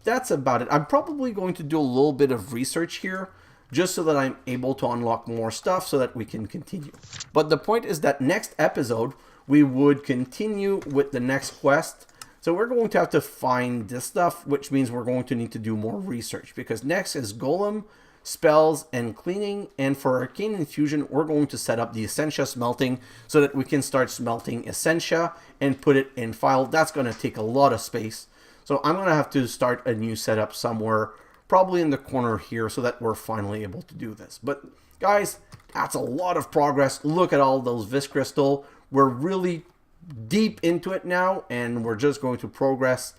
that's about it. I'm probably going to do a little bit of research here just so that I'm able to unlock more stuff so that we can continue. But the point is that next episode, we would continue with the next quest. So we're going to have to find this stuff, which means we're going to need to do more research, because next is Golem, spells, and cleaning. And for Arcane Infusion, we're going to set up the Essentia smelting so that we can start smelting Essentia and put it in file. That's going to take a lot of space. So I'm going to have to start a new setup somewhere, probably in the corner here, so that we're finally able to do this. But guys, that's a lot of progress. Look at all those Vis Crystal. We're really deep into it now, and we're just going to progress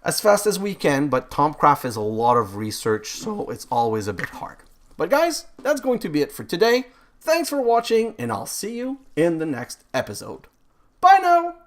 as fast as we can. But Thaumcraft is a lot of research, so it's always a bit hard. But guys, that's going to be it for today. Thanks for watching, and I'll see you in the next episode. Bye now!